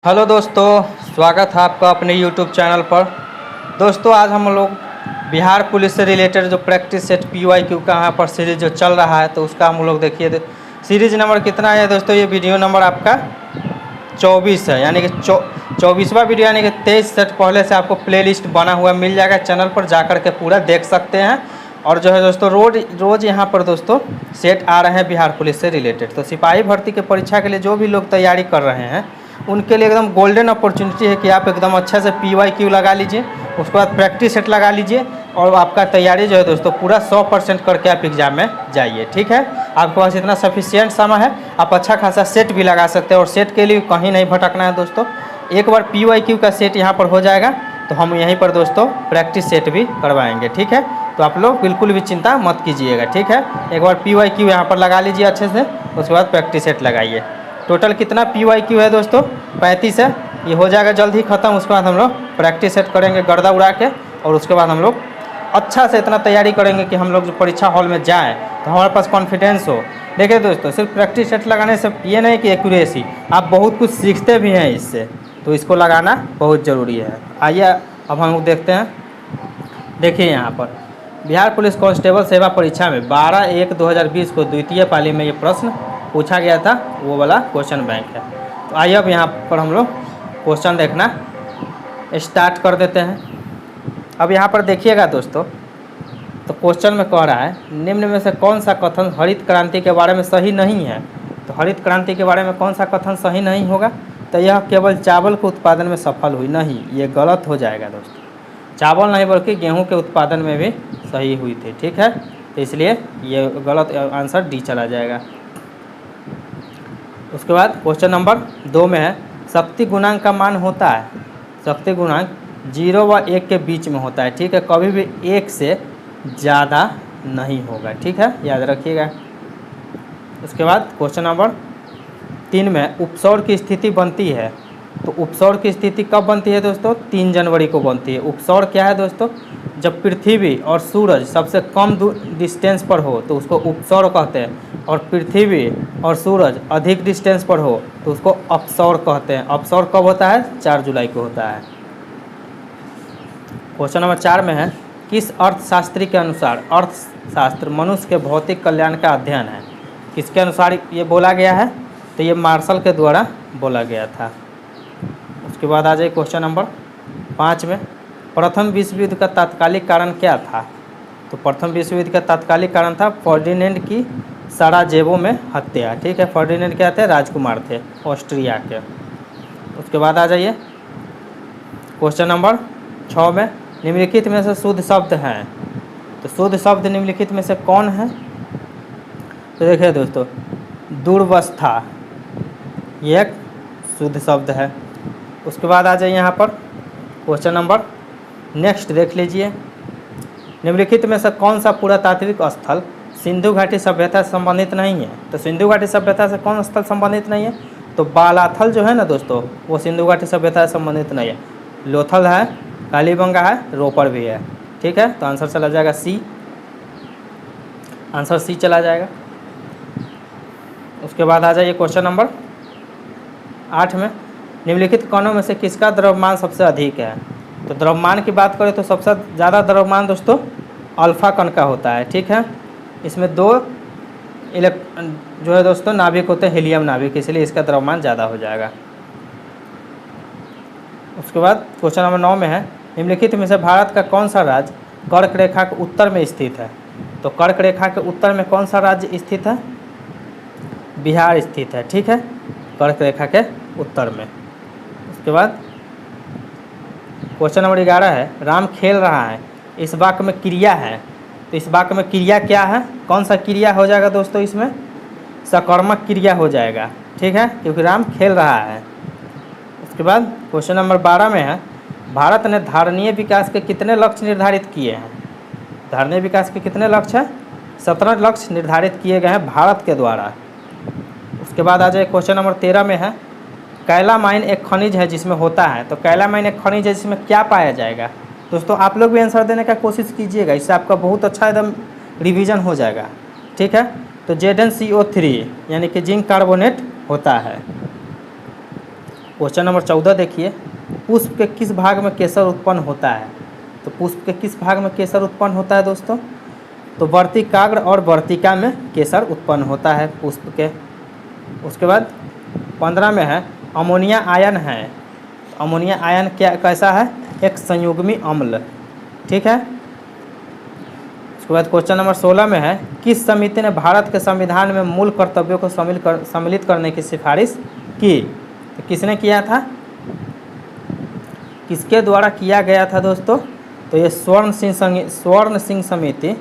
Hello दोस्तों, स्वागत है आपका अपने यूट्यूब चैनल पर। दोस्तों आज हम लोग बिहार पुलिस से रिलेटेड जो प्रैक्टिस सेट PYQ का यहाँ पर सीरीज जो चल रहा है तो उसका हम लोग देखिए सीरीज नंबर कितना है दोस्तों। ये वीडियो नंबर आपका 24 है, यानी कि 24वां वीडियो, यानी कि 23 सेट पहले से आपको प्लेलिस्ट बना हुआ मिल जाएगा। चैनल पर जाकर के पूरा देख सकते हैं। और जो है दोस्तों रोज़ यहाँ पर दोस्तों सेट आ रहे हैं बिहार पुलिस से रिलेटेड। तो सिपाही भर्ती की परीक्षा के लिए जो भी लोग तैयारी कर रहे हैं उनके लिए एकदम गोल्डन अपॉर्चुनिटी है कि आप एकदम अच्छे से PYQ लगा लीजिए, उसके बाद प्रैक्टिस सेट लगा लीजिए और आपका तैयारी जो है दोस्तों पूरा 100% करके आप एग्ज़ाम में जाइए। ठीक है, आपके पास इतना सफिशिएंट समय है, आप अच्छा खासा सेट भी लगा सकते हैं। और सेट के लिए कहीं नहीं भटकना है दोस्तों। एक बार PYQ का सेट यहाँ पर हो जाएगा तो हम यहीं पर दोस्तों प्रैक्टिस सेट भी करवाएंगे। ठीक है, तो आप लोग बिल्कुल भी चिंता मत कीजिएगा। ठीक है, एक बार PYQ यहाँ पर लगा लीजिए अच्छे से, उसके बाद प्रैक्टिस सेट लगाइए। टोटल कितना PYQ है दोस्तों? 35 है। ये हो जाएगा जल्द ही ख़त्म। उसके बाद हम लोग प्रैक्टिस सेट करेंगे गर्दा उड़ा के, और उसके बाद हम लोग अच्छा से इतना तैयारी करेंगे कि हम लोग जो परीक्षा हॉल में जाएँ तो हमारे पास कॉन्फिडेंस हो। देखिए दोस्तों, सिर्फ प्रैक्टिस सेट लगाने से ये नहीं कि एक्यूरेसी, आप बहुत कुछ सीखते भी हैं इससे, तो इसको लगाना बहुत ज़रूरी है। आइए अब हम लोग देखते हैं। देखिए यहाँ पर बिहार पुलिस कांस्टेबल सेवा परीक्षा में 12/1/2020 को द्वितीय पाली में ये प्रश्न पूछा गया था, वो वाला क्वेश्चन बैंक है। तो आइए अब यहाँ पर हम लोग क्वेश्चन देखना स्टार्ट कर देते हैं। अब यहाँ पर देखिएगा दोस्तों, तो क्वेश्चन में कह रहा है निम्न में से कौन सा कथन हरित क्रांति के बारे में सही नहीं है। तो हरित क्रांति के बारे में कौन सा कथन सही नहीं होगा? तो यह केवल चावल के उत्पादन में सफल हुई, नहीं, ये गलत हो जाएगा दोस्तों। चावल नहीं बल्कि गेहूं के उत्पादन में भी सही हुई थी। ठीक है, तो इसलिए ये गलत आंसर डी चला जाएगा। उसके बाद क्वेश्चन नंबर 2 में है शक्ति गुणांक का मान होता है। शक्ति गुणांक 0 व 1 के बीच में होता है। ठीक है, कभी भी 1 से ज़्यादा नहीं होगा। ठीक है, याद रखिएगा। उसके बाद क्वेश्चन नंबर 3 में उपसौर की स्थिति बनती है। तो उपसौर की स्थिति कब बनती है दोस्तों? 3 जनवरी को बनती है। उपसौर क्या है दोस्तों? जब पृथ्वी और सूरज सबसे कम डिस्टेंस पर हो तो उसको उपसौर कहते हैं, और पृथ्वी और सूरज अधिक डिस्टेंस पर हो तो उसको अपसौर कहते हैं। अपसौर कब होता है? 4 जुलाई को होता है। क्वेश्चन नंबर 4 में है किस अर्थशास्त्री के अनुसार अर्थशास्त्र मनुष्य के भौतिक कल्याण का अध्ययन है। किसके अनुसार ये बोला गया है? तो ये मार्शल के द्वारा बोला गया था। उसके बाद आ जाए क्वेश्चन नंबर 5 में प्रथम विश्व युद्ध का तात्कालिक कारण क्या था। तो प्रथम विश्व युद्ध का तात्कालिक कारण था फर्डिनेंड की सराजेवो में हत्या। ठीक है, फर्डिनेंड क्या थे? राजकुमार थे ऑस्ट्रिया के। उसके बाद आ जाइए क्वेश्चन नंबर 6 में निम्नलिखित में से शुद्ध शब्द हैं। तो शुद्ध शब्द निम्नलिखित में से कौन है? तो देखिए दोस्तों, दुर्वस्था ये एक शुद्ध शब्द है। उसके बाद आ जाइए यहाँ पर क्वेश्चन नंबर नेक्स्ट देख लीजिए। निम्नलिखित में से कौन सा पुरातात्विक स्थल सिंधु घाटी सभ्यता से संबंधित नहीं है। तो सिंधु घाटी सभ्यता से कौन स्थल संबंधित नहीं है? तो बालाथल जो है ना दोस्तों, वो सिंधु घाटी सभ्यता से संबंधित नहीं है। लोथल है, कालीबंगा है, रोपड़ भी है। ठीक है, तो आंसर चला जाएगा सी। आंसर सी चला जाएगा। उसके बाद आ जाइए क्वेश्चन नंबर 8 में निम्नलिखित कणों में से किसका द्रव्यमान सबसे अधिक है। तो द्रव्यमान की बात करें तो सबसे ज़्यादा द्रव्यमान दोस्तों अल्फा कण का होता है। ठीक है, इसमें 2 जो है दोस्तों नाभिक होते हैं, हीलियम नाभिक, इसलिए इसका द्रव्यमान ज़्यादा हो जाएगा। उसके बाद क्वेश्चन नंबर 9 में है निम्नलिखित में से भारत का कौन सा राज्य कर्क रेखा के उत्तर में स्थित है। तो कर्क रेखा के उत्तर में कौन सा राज्य स्थित है? बिहार स्थित है। ठीक है, कर्क रेखा के उत्तर में। उसके बाद क्वेश्चन नंबर 11 है राम खेल रहा है, इस वाक्य में क्रिया है। तो इस वाक्य में क्रिया क्या है? कौन सा क्रिया हो जाएगा दोस्तों? इसमें सकर्मक क्रिया हो जाएगा। ठीक है, क्योंकि राम खेल रहा है। उसके बाद क्वेश्चन नंबर 12 में है भारत ने धारणीय विकास के कितने लक्ष्य निर्धारित किए हैं। धारणीय विकास के कितने लक्ष्य हैं? 17 लक्ष्य निर्धारित किए गए हैं भारत के द्वारा। उसके बाद आ जाए क्वेश्चन नंबर 13 में है कैलामाइन एक खनिज है जिसमें होता है। तो कैलामाइन एक खनिज है जिसमें क्या पाया जाएगा। दोस्तों आप लोग भी आंसर देने का कोशिश कीजिएगा, इससे आपका बहुत अच्छा एकदम रिवीजन हो जाएगा। ठीक है, तो ZnCO3 यानी कि जिंक कार्बोनेट होता है। क्वेश्चन नंबर 14 देखिए, पुष्प के किस भाग में केसर उत्पन्न होता है? तो पुष्प के किस भाग में केसर उत्पन्न होता है दोस्तों? तो वर्तिकाग्र और वर्तिका में केसर उत्पन्न होता है पुष्प के। उसके बाद 15 में है अमोनिया आयन है। अमोनिया आयन क्या कैसा है? एक संयुग्मी अम्ल, ठीक है। उसके बाद क्वेश्चन नंबर 16 में है किस समिति ने भारत के संविधान में मूल कर्तव्यों को सम्मिलित करने की सिफारिश की? तो किसने किया था? किसके द्वारा किया गया था दोस्तों? तो ये स्वर्ण सिंह समिति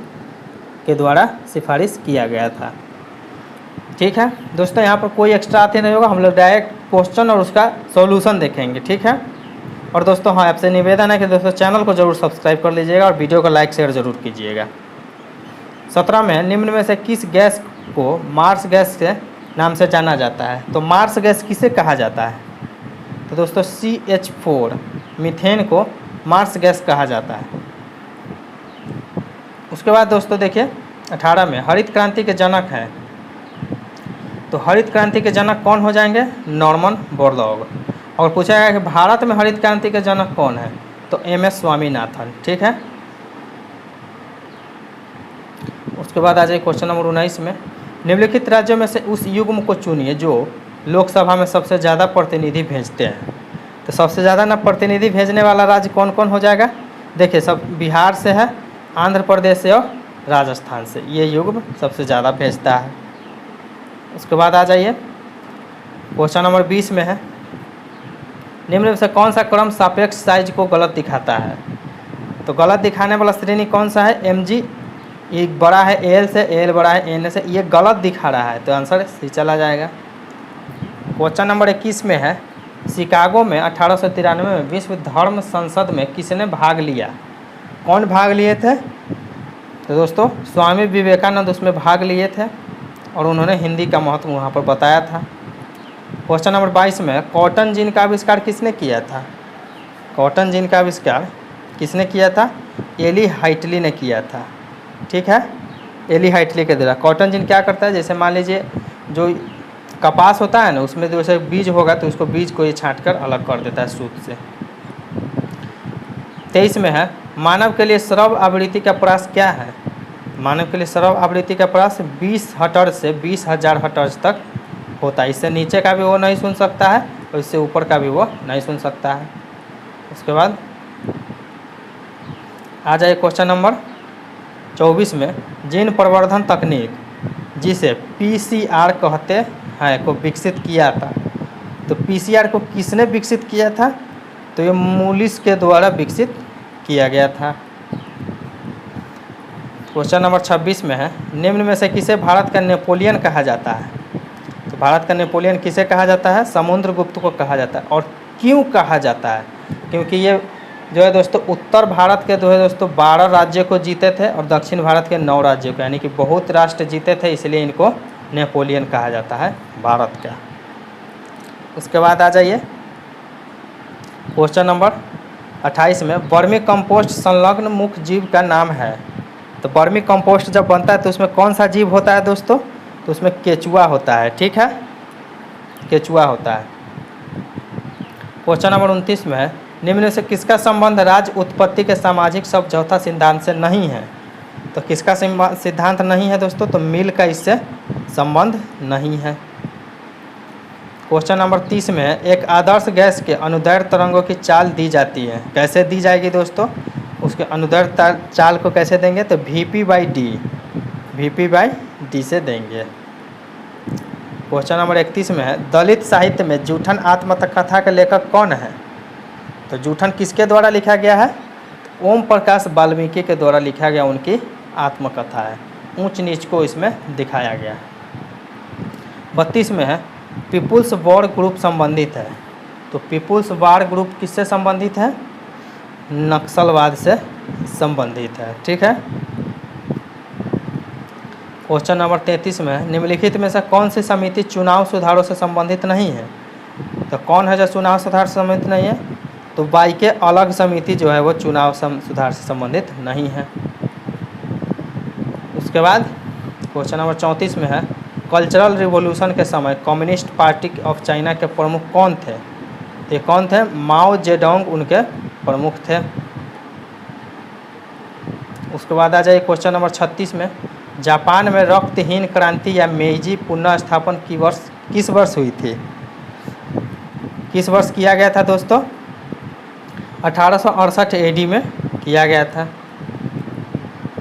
के द्वारा सिफारिश किया गया था, ठीक है दोस्तों। यहाँ पर कोई एक्स्ट्रा आते नहीं होगा, हम लोग डायरेक्ट क्वेश्चन और उसका सॉल्यूशन देखेंगे, ठीक है। और दोस्तों हाँ, आपसे निवेदन है कि दोस्तों चैनल को जरूर सब्सक्राइब कर लीजिएगा और वीडियो को लाइक शेयर जरूर कीजिएगा। 17 में निम्न में से किस गैस को मार्स गैस के नाम से जाना जाता है? तो मार्स गैस किसे कहा जाता है? तो दोस्तों CH4 मीथेन को मार्स गैस कहा जाता है। उसके बाद दोस्तों देखिए 18 में हरित क्रांति के जनक हैं। तो हरित क्रांति के जनक कौन हो जाएंगे? Norman Borlaug. और पूछा गया कि भारत में हरित क्रांति के जनक कौन है? तो MS स्वामीनाथन, ठीक है। उसके बाद आ जाए क्वेश्चन नंबर 19 में निम्नलिखित राज्यों में से उस युग्म को चुनिए जो लोकसभा में सबसे ज़्यादा प्रतिनिधि भेजते हैं। तो सबसे ज़्यादा ना प्रतिनिधि भेजने वाला राज्य कौन कौन हो जाएगा? देखिए सब बिहार से है, आंध्र प्रदेश से और राजस्थान से, ये युग्म सबसे ज़्यादा भेजता है। उसके बाद आ जाइए क्वेश्चन नंबर 20 में है निम्न में से कौन सा क्रम सापेक्ष साइज को गलत दिखाता है? तो गलत दिखाने वाला श्रेणी कौन सा है? MG एक बड़ा है AL से, AL बड़ा है NA से, ये गलत दिखा रहा है, तो आंसर सी चला जाएगा। क्वेश्चन नंबर 21 में है शिकागो में 1893 में विश्व धर्म संसद में किसने भाग लिया? कौन भाग लिए थे? तो दोस्तों स्वामी विवेकानंद उसमें भाग लिए थे और उन्होंने हिंदी का महत्व वहाँ पर बताया था। क्वेश्चन नंबर 22 में कॉटन जीन का आविष्कार किसने किया था? कॉटन जीन का आविष्कार किसने किया था? एली हाइटली ने किया था, ठीक है। एली हाइटली के द्वारा। कॉटन जीन क्या करता है? जैसे मान लीजिए जो कपास होता है ना, उसमें जैसे बीज होगा तो उसको बीज को ये छाँट कर अलग कर देता है सूत से। 23 में है मानव के लिए श्रव्य आवृत्ति का प्रयास क्या है? मानव के लिए श्रव्य आवृत्ति का प्रयास 20 हर्ट्ज से 20,000 हर्ट्ज तक होता है। इससे नीचे का भी वो नहीं सुन सकता है और इससे ऊपर का भी वो नहीं सुन सकता है। उसके बाद आ जाए क्वेश्चन नंबर 24 में जीन प्रवर्धन तकनीक जिसे PCR कहते हैं को विकसित किया था। तो PCR को किसने विकसित किया था? तो ये मूलिस के द्वारा विकसित किया गया था। क्वेश्चन नंबर 26 में है निम्न में से किसे भारत का नेपोलियन कहा जाता है? तो भारत का नेपोलियन किसे कहा जाता है? समुद्रगुप्त को कहा जाता है। और क्यों कहा जाता है? क्योंकि ये जो है दोस्तों उत्तर भारत के जो है दोस्तों 12 राज्यों को जीते थे और दक्षिण भारत के 9 राज्यों को, यानी कि बहुत राष्ट्र जीते थे, इसलिए इनको नेपोलियन कहा जाता है भारत का। उसके बाद आ जाइए क्वेश्चन नंबर 28 में वर्मी कंपोस्ट संलग्न मुख्य जीव का नाम है। तो वर्मी कंपोस्ट जब बनता है तो उसमें कौन सा जीव होता है दोस्तों? तो उसमें केचुआ होता है, ठीक है, केचुआ होता है। क्वेश्चन नंबर 29 में है निम्न से किसका संबंध राज्य उत्पत्ति के सामाजिक समझौता सिद्धांत से नहीं है? तो किसका सिद्धांत नहीं है दोस्तों? तो मिल का इससे संबंध नहीं है। क्वेश्चन नंबर 30 में है एक आदर्श गैस के अनुदैर्घ्य तरंगों की चाल दी जाती है, कैसे दी जाएगी दोस्तों? उसके अनुदैर्घ्य चाल को कैसे देंगे? तो VP/D से देंगे। क्वेश्चन नंबर 31 में है दलित साहित्य में जूठन आत्मकथा के लेखक कौन है? तो जूठन किसके द्वारा लिखा गया है? तो ओम प्रकाश वाल्मीकि के द्वारा लिखा गया उनकी आत्मकथा है। ऊंच नीच को इसमें दिखाया गया। 32 में है पीपुल्स वॉर ग्रुप संबंधित है। तो पीपुल्स वॉर ग्रुप किससे संबंधित है? नक्सलवाद से संबंधित है, ठीक है। क्वेश्चन नंबर 33 में निम्नलिखित में से कौन सी समिति चुनाव सुधारों से संबंधित नहीं है? तो कौन है जो चुनाव सुधार से संबंधित नहीं है? तो बाई के अलग समिति जो है वो चुनाव सुधार से संबंधित नहीं है। उसके बाद क्वेश्चन नंबर 34 में है कल्चरल रिवॉल्यूशन के समय कम्युनिस्ट पार्टी ऑफ चाइना के प्रमुख कौन थे? तो ये कौन थे? माओ जेडोंग उनके प्रमुख थे। उसके बाद आ जाइए क्वेश्चन नंबर 36 में, जापान में रक्तहीन क्रांति या मेइजी पुनः स्थापन किस वर्ष हुई थी? किस वर्ष किया गया था दोस्तों? 1868 AD में किया गया था।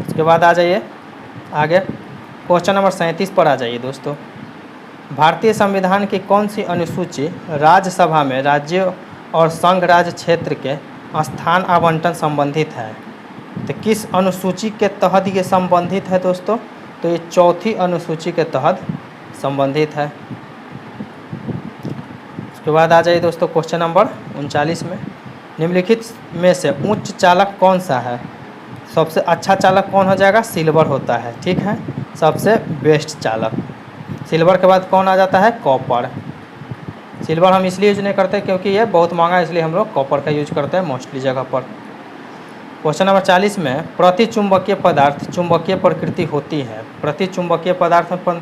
उसके बाद आ जाइए आगे क्वेश्चन नंबर 37 पर आ जाइए दोस्तों। भारतीय संविधान की कौन सी अनुसूची राज्यसभा में राज्य और संघ राज्य क्षेत्र के स्थान आवंटन संबंधित है? तो किस अनुसूची के तहत ये संबंधित है दोस्तों? तो ये चौथी अनुसूची के तहत संबंधित है। उसके बाद आ जाइए दोस्तों क्वेश्चन नंबर 39 में, निम्नलिखित में से उच्च चालक कौन सा है? सबसे अच्छा चालक कौन हो जाएगा? सिल्वर होता है, ठीक है, सबसे बेस्ट चालक। सिल्वर के बाद कौन आ जाता है? कॉपर। सिल्वर हम इसलिए यूज नहीं करते क्योंकि ये बहुत महंगा है, इसलिए हम लोग कॉपर का यूज करते हैं मोस्टली जगह पर। क्वेश्चन नंबर 40 में, प्रति चुंबकीय पदार्थ चुंबकीय प्रकृति होती है। प्रति चुंबकीय पदार्थ में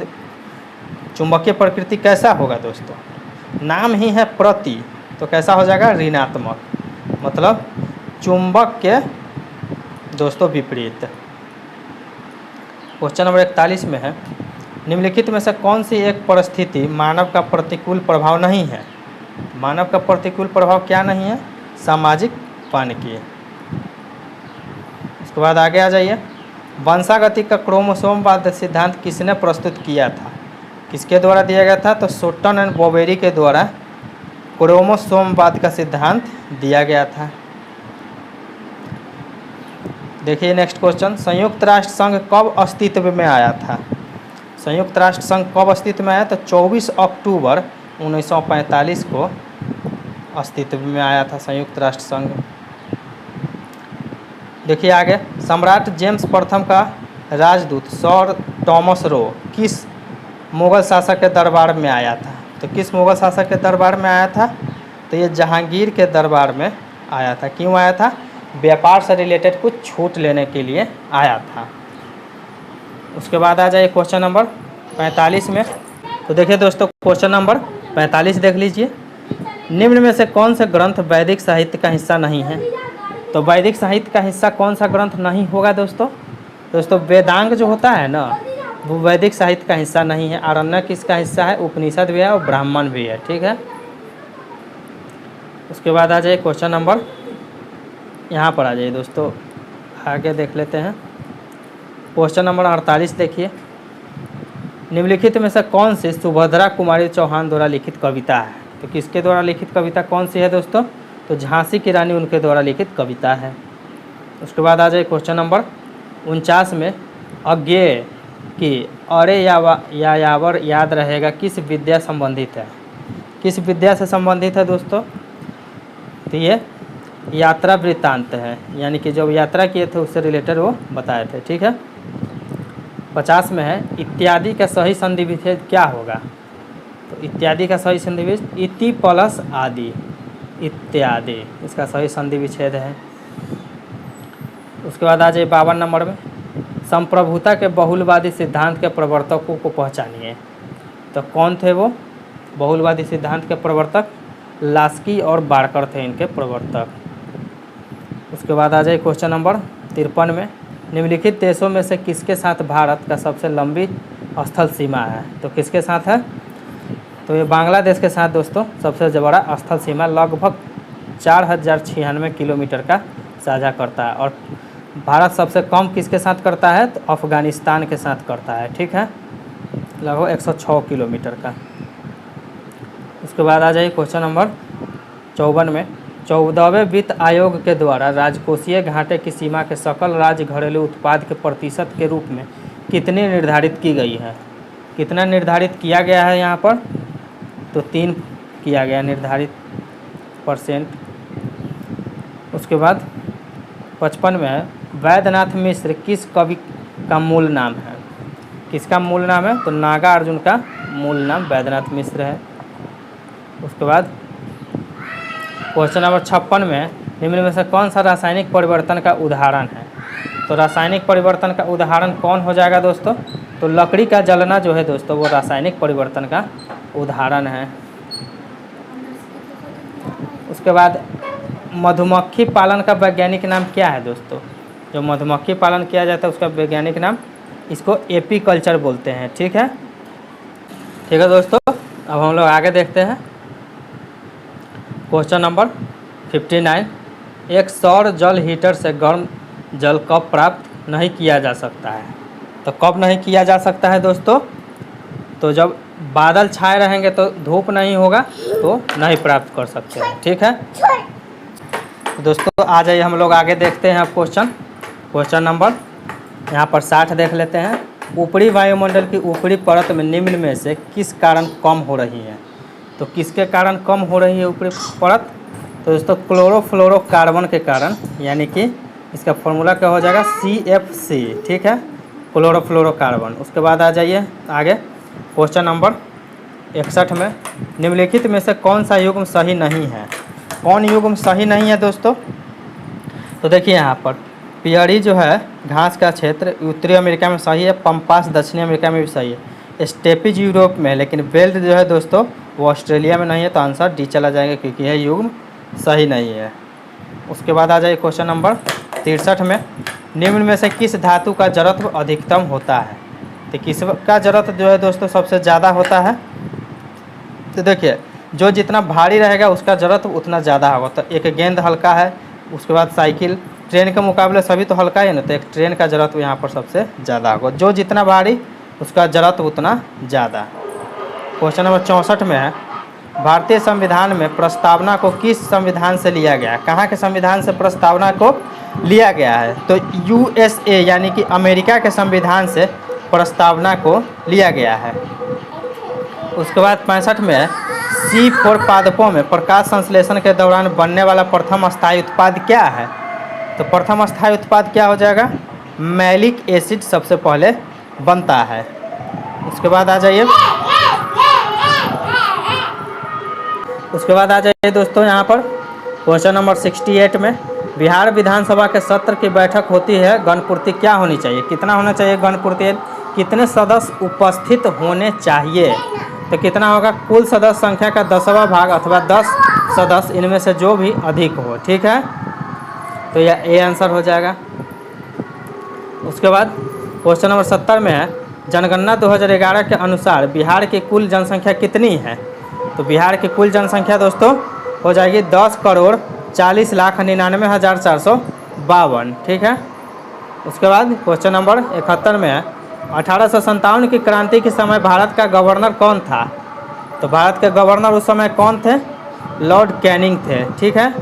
चुंबकीय प्रकृति कैसा होगा दोस्तों? नाम ही है प्रति, तो कैसा हो जाएगा? ऋणात्मक, मतलब चुंबक के दोस्तों विपरीत। क्वेश्चन नंबर 41 में है, निम्नलिखित में से कौन सी एक परिस्थिति मानव का प्रतिकूल प्रभाव नहीं है? मानव का प्रतिकूल प्रभाव क्या नहीं है? सामाजिक पानिकीय। उसके बाद आगे आ जाइए, वंशागति का क्रोमोसोमवाद सिद्धांत किसने प्रस्तुत किया था? किसके द्वारा दिया गया था? तो शोटन एंड बोवेरी के द्वारा क्रोमोसोमवाद का सिद्धांत दिया गया था। देखिए नेक्स्ट क्वेश्चन, संयुक्त राष्ट्र संघ कब अस्तित्व में आया था? संयुक्त राष्ट्र संघ कब अस्तित्व में आया? तो 24 अक्टूबर 1945 को अस्तित्व में आया था संयुक्त राष्ट्र संघ। देखिए आगे, सम्राट जेम्स प्रथम का राजदूत सर टॉमस रो किस मुगल शासक के दरबार में आया था? तो किस मुगल शासक के दरबार में आया था? तो ये जहांगीर के दरबार में आया था। क्यों आया था? व्यापार से रिलेटेड कुछ छूट लेने के लिए आया था। उसके बाद आ जाए क्वेश्चन नंबर 45 में। तो देखिए दोस्तों क्वेश्चन नंबर 45 देख लीजिए, निम्न में से कौन सा ग्रंथ वैदिक साहित्य का हिस्सा नहीं है? तो वैदिक साहित्य का हिस्सा कौन सा ग्रंथ नहीं होगा दोस्तों? दोस्तों वेदांग जो होता है ना, वो वैदिक साहित्य का हिस्सा नहीं है। आरण्यक किसका हिस्सा है? उपनिषद भी है और ब्राह्मण भी है, ठीक है। उसके बाद आ जाए क्वेश्चन नंबर, यहाँ पर आ जाइए दोस्तों, आगे देख लेते हैं क्वेश्चन नंबर 48। देखिए, निम्नलिखित में से कौन सी सुभद्रा कुमारी चौहान द्वारा लिखित कविता है? तो किसके द्वारा लिखित कविता कौन सी है दोस्तों? तो झांसी की रानी उनके द्वारा लिखित कविता है। उसके बाद आ जाए क्वेश्चन नंबर 49 में, अज्ञेय की अरे या यावर याद रहेगा किस विद्या संबंधित है? किस विद्या से संबंधित है दोस्तों? तो ये यात्रा वृत्तांत है, यानी कि जब यात्रा किए थे उससे रिलेटेड वो बताए थे, ठीक है। 50 में है, इत्यादि का सही संधि विच्छेद क्या होगा? तो इत्यादि का सही संधि विच्छेद इति प्लस आदि, इत्यादि इसका सही संधि विच्छेद है। उसके बाद आ जाए 52 नंबर में, संप्रभुता के बहुलवादी सिद्धांत के प्रवर्तकों को पहचानिए। तो कौन थे वो बहुलवादी सिद्धांत के प्रवर्तक? लास्की और बारकर थे इनके प्रवर्तक। उसके बाद आ जाए क्वेश्चन नंबर 53 में, निम्नलिखित देशों में से किसके साथ भारत का सबसे लंबी स्थल सीमा है? तो किसके साथ है? तो ये बांग्लादेश के साथ दोस्तों सबसे बड़ा स्थल सीमा लगभग 4096 किलोमीटर का साझा करता है। और भारत सबसे कम किसके साथ करता है? तो अफ़गानिस्तान के साथ करता है, ठीक है, लगभग 106 किलोमीटर का। उसके बाद आ जाइए क्वेश्चन नंबर 54 में, 14वें वित्त आयोग के द्वारा राजकोषीय घाटे की सीमा के सकल राज्य घरेलू उत्पाद के प्रतिशत के रूप में कितनी निर्धारित की गई है? कितना निर्धारित किया गया है यहाँ पर? तो 3 किया गया निर्धारित %। उसके बाद 55 में है, वैद्यनाथ मिश्र किस कवि का मूल नाम है? किसका मूल नाम है? तो नागार्जुन का मूल नाम वैद्यनाथ मिश्र है। उसके बाद क्वेश्चन नंबर 56 में, निम्न में से कौन सा रासायनिक परिवर्तन का उदाहरण है? तो रासायनिक परिवर्तन का उदाहरण कौन हो जाएगा दोस्तों? तो लकड़ी का जलना जो है दोस्तों वो रासायनिक परिवर्तन का उदाहरण है। उसके बाद मधुमक्खी पालन का वैज्ञानिक नाम क्या है दोस्तों? जो मधुमक्खी पालन किया जाता है उसका वैज्ञानिक नाम, इसको एपीकल्चर बोलते हैं। ठीक है दोस्तों, अब हम लोग आगे देखते हैं। क्वेश्चन नंबर 59, एक सौर जल हीटर से गर्म जल कब प्राप्त नहीं किया जा सकता है? तो कब नहीं किया जा सकता है दोस्तों? तो जब बादल छाए रहेंगे तो धूप नहीं होगा तो नहीं प्राप्त कर सकते हैं। ठीक है दोस्तों, आ जाइए हम लोग आगे देखते हैं। अब क्वेश्चन नंबर यहाँ पर 60 देख लेते हैं। ऊपरी वायुमंडल की ऊपरी परत में निम्न में से किस कारण कम हो रही है? तो किसके कारण कम हो रही है ऊपरी परत? तो दोस्तों क्लोरोफ्लोरोकार्बन के कारण, यानी कि इसका फॉर्मूला क्या हो जाएगा? CFC। ठीक है, क्लोरोफ्लोरोकार्बन। उसके बाद आ जाइए आगे क्वेश्चन नंबर 61 में, निम्नलिखित में से कौन सा युग्म सही नहीं है? कौन युग्म सही नहीं है दोस्तों? तो देखिए यहाँ पर पियरी जो है घास का क्षेत्र उत्तरी अमेरिका में सही है, पम्पास दक्षिणी अमेरिका में भी सही है, स्टेपिज यूरोप में है, लेकिन बेल्ट जो है दोस्तों वो ऑस्ट्रेलिया में नहीं है। तो आंसर डी चला जाएगा क्योंकि यह युग्म सही नहीं है। उसके बाद आ जाइए क्वेश्चन नंबर 63 में, निम्न में से किस धातु का जड़त्व अधिकतम होता है? तो किसका जड़त्व जो है दोस्तों सबसे ज़्यादा होता है? तो देखिए जो जितना भारी रहेगा उसका जड़त्व उतना ज़्यादा होगा। तो एक गेंद हल्का है, उसके बाद साइकिल, ट्रेन के मुकाबले सभी तो हल्का ही ना, तो एक ट्रेन का जड़त्व यहाँ पर सबसे ज़्यादा होगा। जो जितना भारी उसका जड़त्व उतना ज़्यादा। क्वेश्चन नंबर 64 में है, भारतीय संविधान में प्रस्तावना को किस संविधान से लिया गया? कहाँ के संविधान से प्रस्तावना को लिया गया है? तो USA यानी कि अमेरिका के संविधान से प्रस्तावना को लिया गया है। उसके बाद 65 में है, C4 पादपों में प्रकाश संश्लेषण के दौरान बनने वाला प्रथम स्थायी उत्पाद क्या है? तो प्रथम स्थायी उत्पाद क्या हो जाएगा? मैलिक एसिड सबसे पहले बनता है। उसके बाद आ जाइए दोस्तों यहाँ पर क्वेश्चन नंबर 68 में, बिहार विधानसभा के सत्र की बैठक होती है, गणपूर्ति क्या होनी चाहिए? कितना होना चाहिए गणपूर्ति? कितने सदस्य उपस्थित होने चाहिए? तो कितना होगा? कुल सदस्य संख्या का 10वां भाग अथवा 10 सदस्य, इनमें से जो भी अधिक हो। ठीक है, तो यह ए आंसर हो जाएगा। उसके बाद क्वेश्चन नंबर 70 में है, जनगणना 2011 के अनुसार बिहार की कुल जनसंख्या कितनी है? तो बिहार की कुल जनसंख्या दोस्तों हो जाएगी 10,40,99,452। ठीक है, उसके बाद क्वेश्चन नंबर 71 में है, 1857 की क्रांति के समय भारत का गवर्नर कौन था? तो भारत के गवर्नर उस समय कौन थे? लॉर्ड कैनिंग थे। ठीक है,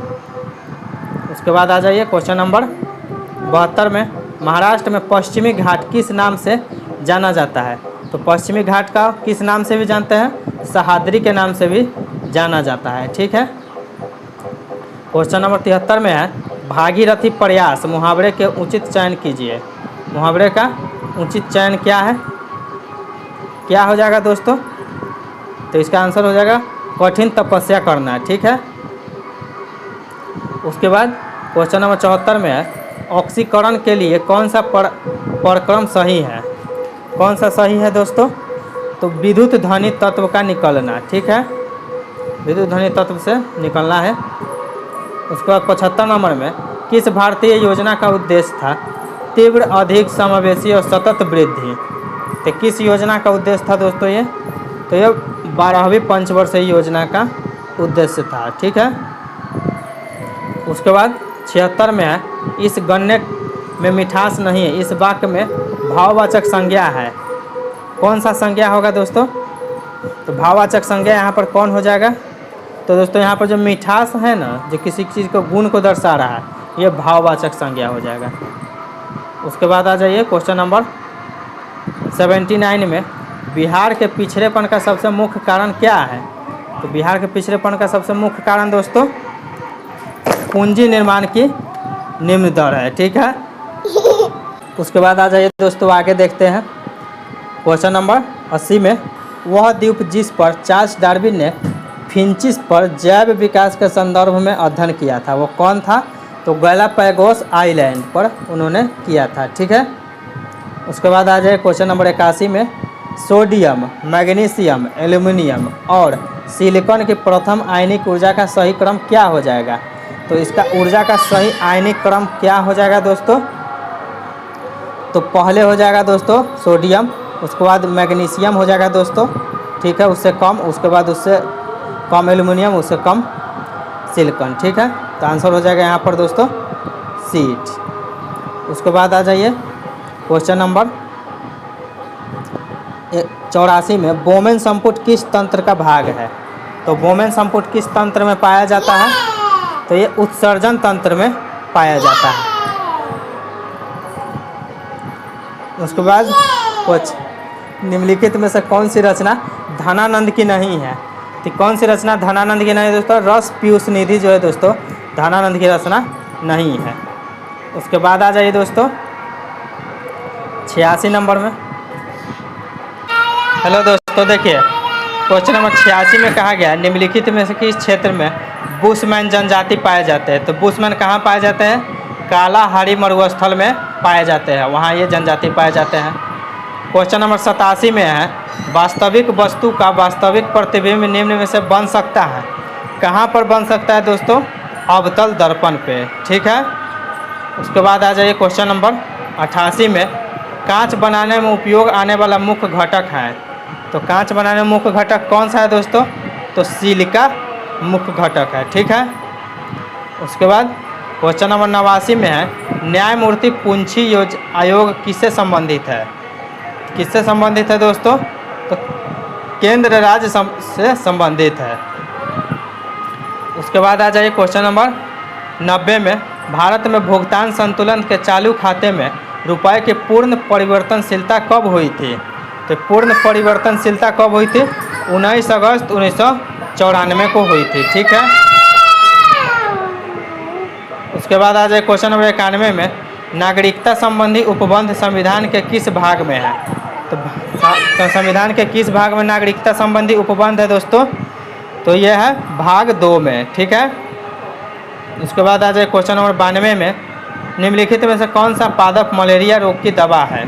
उसके बाद आ जाइए क्वेश्चन नंबर 72 में, महाराष्ट्र में पश्चिमी घाट किस नाम से जाना जाता है? तो पश्चिमी घाट का किस नाम से भी जानते हैं? सह्याद्री के नाम से भी जाना जाता है। ठीक है, क्वेश्चन नंबर 73 में है, भागीरथी प्रयास मुहावरे के उचित चयन कीजिए। मुहावरे का उचित चयन क्या है? क्या हो जाएगा दोस्तों? तो इसका आंसर हो जाएगा कठिन तपस्या करना। ठीक है, उसके बाद क्वेश्चन नंबर 74 में है, ऑक्सीकरण के लिए कौन सा प्रक्रम सही है? कौन सा सही है दोस्तों? तो विद्युत ध्वनि तत्व का निकलना। ठीक है, विद्युत ध्वनि तत्व से निकलना है। उसके बाद 75 नंबर में, किस भारतीय योजना का उद्देश्य था तीव्र, अधिक, समावेशी और सतत वृद्धि? तो किस योजना का उद्देश्य था दोस्तों ये? तो ये 12वीं पंचवर्षीय योजना का उद्देश्य था। ठीक है, उसके बाद 76 में है, इस गन्ने में मिठास नहीं है, इस वाक्य में भाववाचक संज्ञा है। कौन सा संज्ञा होगा दोस्तों? तो भाववाचक संज्ञा यहाँ पर कौन हो जाएगा? तो दोस्तों यहाँ पर जो मिठास है ना, जो किसी चीज़ को गुण को दर्शा रहा है, ये भाववाचक संज्ञा हो जाएगा। उसके बाद आ जाइए क्वेश्चन नंबर 79 में, बिहार के पिछड़ेपन का सबसे मुख्य कारण क्या है? तो बिहार के पिछड़ेपन का सबसे मुख्य कारण दोस्तों पूंजी निर्माण की निम्न दर है। ठीक है, उसके बाद आ जाइए दोस्तों आगे देखते हैं क्वेश्चन नंबर 80 में, वह द्वीप जिस पर चार्ल्स डार्विन ने फिंचिस पर जैव विकास के संदर्भ में अध्ययन किया था वो कौन था? तो गैलापागोस आइलैंड पर उन्होंने किया था। ठीक है, उसके बाद आ जाए क्वेश्चन नंबर 81 में, सोडियम, मैग्नीशियम, एल्युमिनियम और सिलिकॉन की प्रथम आयनिक ऊर्जा का सही क्रम क्या हो जाएगा? तो इसका ऊर्जा का सही आयनिक क्रम क्या हो जाएगा दोस्तों? तो पहले हो जाएगा दोस्तों सोडियम, उसके बाद मैग्नीशियम हो जाएगा दोस्तों, ठीक है, उससे कम, उसके बाद उससे कम एल्युमिनियम, उससे कम सिलिकॉन, ठीक है। तो आंसर हो जाएगा यहाँ पर दोस्तों सीट। उसके बाद आ जाइए क्वेश्चन नंबर 84 में बोमेन संपुट किस तंत्र का भाग है? तो बोमेन संपुट किस तंत्र में पाया जाता है? तो ये उत्सर्जन तंत्र में पाया जाता है। उसके बाद कुछ निम्नलिखित में से कौन सी रचना धनानंद की नहीं है? तो कौन सी रचना धनानंद की नहीं है दोस्तों? रस पीयूष निधि जो है दोस्तों धनानंद की रचना नहीं है। उसके बाद आ जाइए दोस्तों 86 नंबर में। हेलो दोस्तों, देखिए क्वेश्चन नंबर 86 में कहा गया निम्नलिखित में से किस क्षेत्र में बुशमैन जनजाति पाए जाते हैं? तो बुशमैन कहाँ पाए जाते हैं? कालाहारी मरुस्थल में पाए जाते हैं, वहाँ ये जनजाति पाए जाते हैं। क्वेश्चन नंबर 87 में है वास्तविक वस्तु का वास्तविक प्रतिबिंब निम्न में से बन सकता है? कहाँ पर बन सकता है दोस्तों? अवतल दर्पण पे, ठीक है। उसके बाद आ जाइए क्वेश्चन नंबर 88 में कांच बनाने में उपयोग आने वाला मुख्य घटक है? तो कांच बनाने में मुख्य घटक कौन सा है दोस्तों? तो सिलिका मुख्य घटक है, ठीक है। उसके बाद क्वेश्चन नंबर 89 में है न्यायमूर्ति पुंछी आयोग किससे संबंधित है? किससे संबंधित है दोस्तों? तो केंद्र राज्य से संबंधित है। उसके बाद आ जाइए क्वेश्चन नंबर 90 में भारत में भुगतान संतुलन के चालू खाते में रुपए की पूर्ण परिवर्तनशीलता कब हुई थी? तो पूर्ण परिवर्तनशीलता कब हुई थी? 19 अगस्त 1994 को हुई थी, ठीक है। उसके बाद आ जाए क्वेश्चन नंबर 91 में नागरिकता संबंधी उपबंध संविधान के किस भाग में है? तो संविधान के किस भाग में नागरिकता संबंधी उपबंध है दोस्तों? तो यह है भाग 2 में, ठीक है। उसके बाद आ जाए क्वेश्चन नंबर 92 में निम्नलिखित में से कौन सा पादप मलेरिया रोग की दवा है?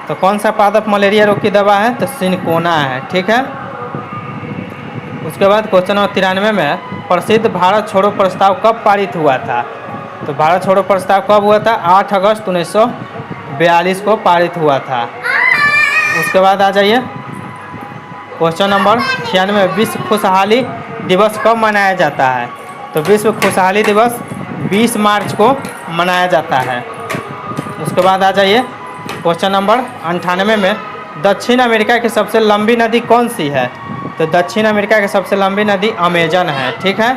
तो कौन सा पादप मलेरिया रोग की दवा है? तो सिनकोना है, ठीक है। उसके बाद क्वेश्चन नंबर 93 में प्रसिद्ध भारत छोड़ो प्रस्ताव कब पारित हुआ था? तो भारत छोड़ो प्रस्ताव कब हुआ था? 8 अगस्त 1942 को पारित हुआ था। उसके बाद आ जाइए क्वेश्चन नंबर 96 विश्व खुशहाली दिवस कब मनाया जाता है? तो विश्व खुशहाली दिवस 20 मार्च को मनाया जाता है। उसके बाद आ जाइए क्वेश्चन नंबर 98 में दक्षिण अमेरिका की सबसे लंबी नदी कौन सी है? तो दक्षिण अमेरिका की सबसे लंबी नदी अमेजन है, ठीक है।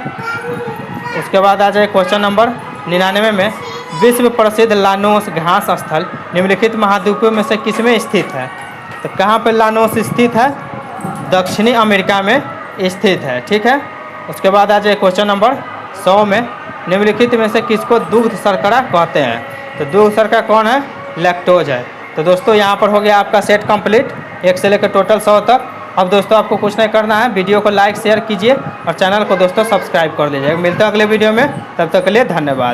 उसके बाद आ जाए क्वेश्चन नंबर 99 में विश्व प्रसिद्ध लानोस घास स्थल निम्नलिखित महाद्वीपों में से किसमें स्थित है? तो कहाँ पर लानोस स्थित है? दक्षिणी अमेरिका में स्थित है, ठीक है। उसके बाद आ जाए क्वेश्चन नंबर 100 में निम्नलिखित में से किसको दुग्ध शर्करा कहते हैं? तो दुग्ध शर्करा कौन है? लैक्टोज है। तो दोस्तों यहाँ पर हो गया आपका सेट कंप्लीट 1 से लेकर टोटल 100 तक। अब दोस्तों आपको कुछ नहीं करना है, वीडियो को लाइक शेयर कीजिए और चैनल को दोस्तों सब्सक्राइब कर लीजिए। मिलते हैं अगले वीडियो में, तब तक के लिए धन्यवाद।